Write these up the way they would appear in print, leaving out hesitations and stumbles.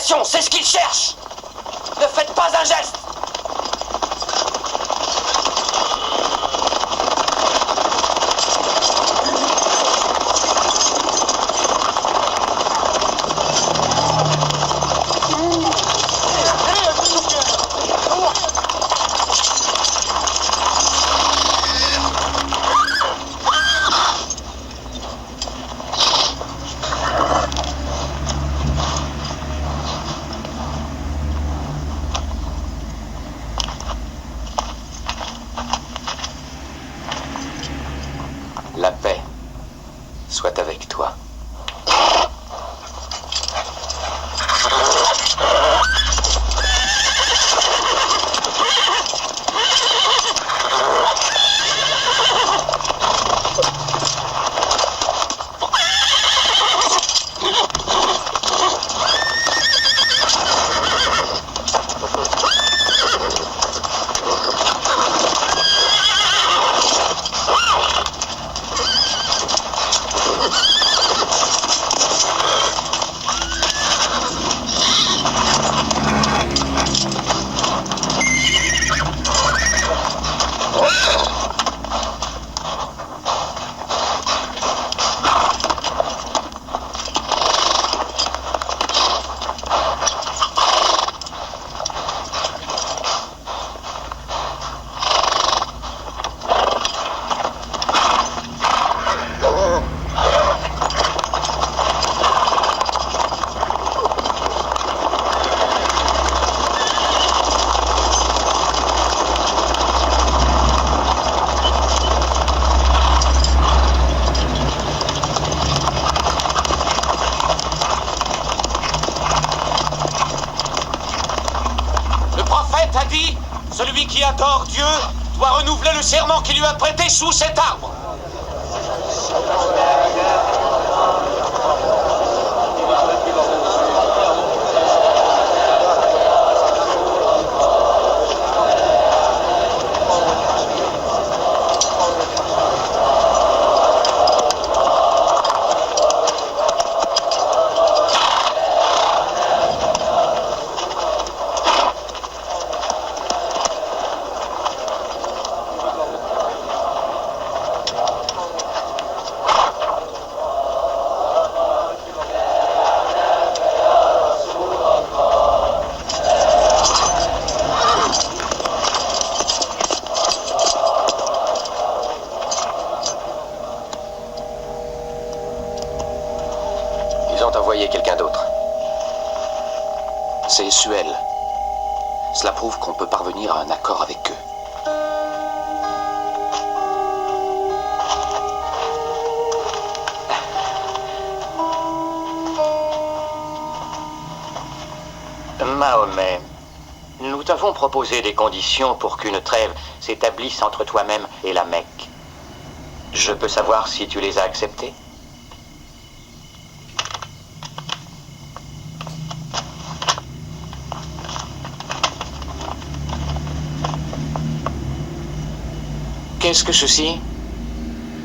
réconciliation, c'est ce qu'ils cherchent. Ne faites pas un geste. La paix soit avec toi. A dit, celui qui adore Dieu doit renouveler le serment qu'il lui a prêté sous cet arbre. Ils ont envoyé quelqu'un d'autre. C'est Suel. Cela prouve qu'on peut parvenir à un accord avec eux. Mahomet, nous t'avons proposé des conditions pour qu'une trêve s'établisse entre toi-même et la Mecque. Je peux savoir si tu les as acceptées? Qu'est-ce que ceci?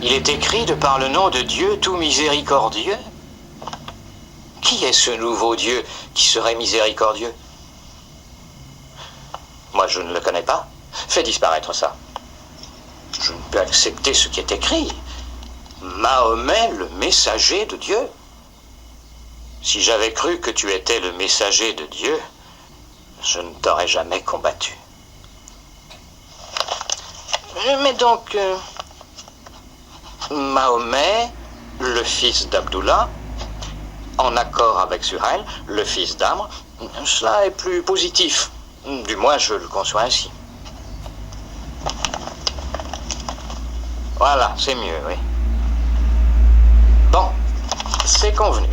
Il est écrit de par le nom de Dieu tout miséricordieux. Qui est ce nouveau Dieu qui serait miséricordieux? Moi, je ne le connais pas. Fais disparaître ça. Je ne peux accepter ce qui est écrit. Mahomet, le messager de Dieu. Si j'avais cru que tu étais le messager de Dieu, je ne t'aurais jamais combattu. Mais donc, Mahomet, le fils d'Abdullah, en accord avec Suhail, le fils d'Amr, cela est plus positif. Du moins, je le conçois ainsi. Voilà, c'est mieux, oui. Bon, c'est convenu.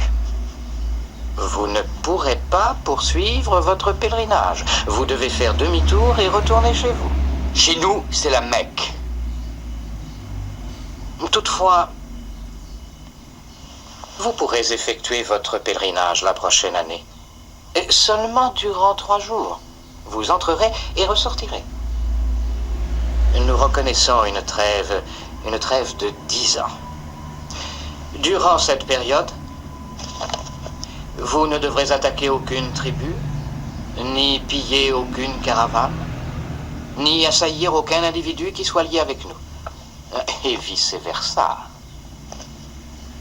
Vous ne pourrez pas poursuivre votre pèlerinage. Vous devez faire demi-tour et retourner chez vous. Chez nous, c'est la Mecque. Toutefois, vous pourrez effectuer votre pèlerinage la prochaine année. Et seulement durant 3 jours. Vous entrerez et ressortirez. Nous reconnaissons une trêve de 10 ans. Durant cette période, Vous ne devrez attaquer aucune tribu, ni piller aucune caravane, ni assaillir aucun individu qui soit lié avec nous. Et vice-versa.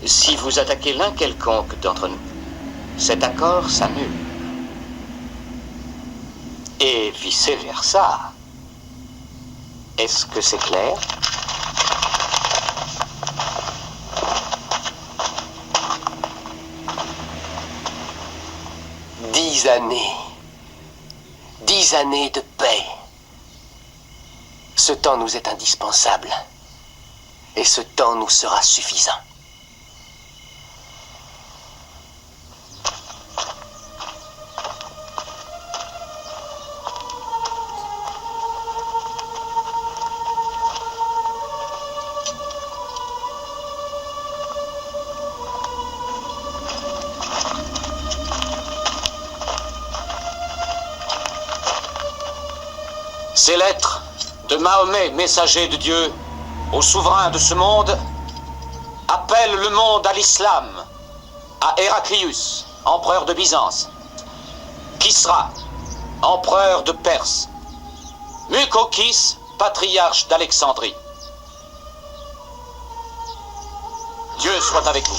Si vous attaquez l'un quelconque d'entre nous, cet accord s'annule. Et vice-versa. Est-ce que c'est clair? Dix années. 10 années de paix. Ce temps nous est indispensable. Et ce temps nous sera suffisant. Ces lettres de Mahomet, messager de Dieu, au souverain de ce monde, appellent le monde à l'islam, à Héraclius, empereur de Byzance, Kisra, empereur de Perse, Mukochis, patriarche d'Alexandrie. Dieu soit avec vous.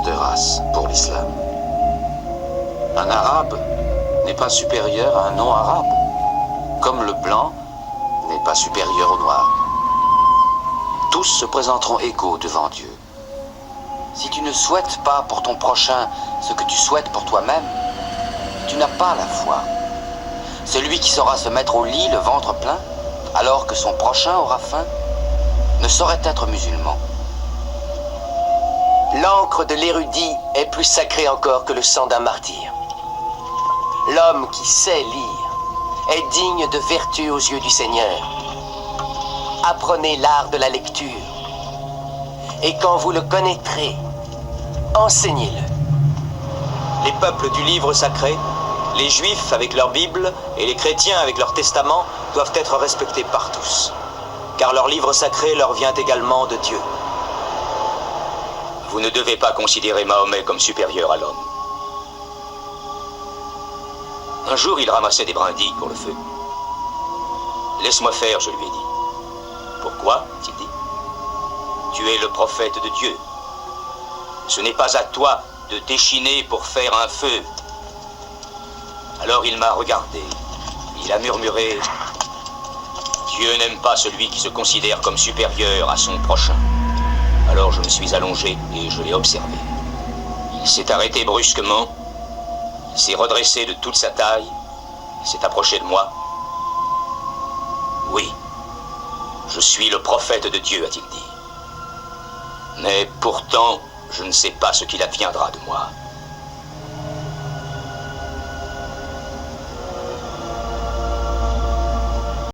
De race pour l'islam. Un arabe n'est pas supérieur à un non-arabe, comme le blanc n'est pas supérieur au noir. Tous se présenteront égaux devant Dieu. Si tu ne souhaites pas pour ton prochain ce que tu souhaites pour toi-même, tu n'as pas la foi. Celui qui saura se mettre au lit le ventre plein, alors que son prochain aura faim, ne saurait être musulman. L'encre de l'érudit est plus sacrée encore que le sang d'un martyr. L'homme qui sait lire est digne de vertu aux yeux du Seigneur. Apprenez l'art de la lecture. Et quand vous le connaîtrez, enseignez-le. Les peuples du livre sacré, les Juifs avec leur Bible et les chrétiens avec leur testament doivent être respectés par tous. Car leur livre sacré leur vient également de Dieu. Vous ne devez pas considérer Mahomet comme supérieur à l'homme. Un jour, il ramassait des brindilles pour le feu. « Laisse-moi faire », je lui ai dit. « Pourquoi ?» a-t-il dit. « Tu es le prophète de Dieu. Ce n'est pas à toi de déchiner pour faire un feu. » Alors il m'a regardé. Il a murmuré « Dieu n'aime pas celui qui se considère comme supérieur à son prochain. » Alors je me suis allongé et je l'ai observé. Il s'est arrêté brusquement, il s'est redressé de toute sa taille, il s'est approché de moi. « Oui, je suis le prophète de Dieu, a-t-il dit. Mais pourtant, je ne sais pas ce qu'il adviendra de moi.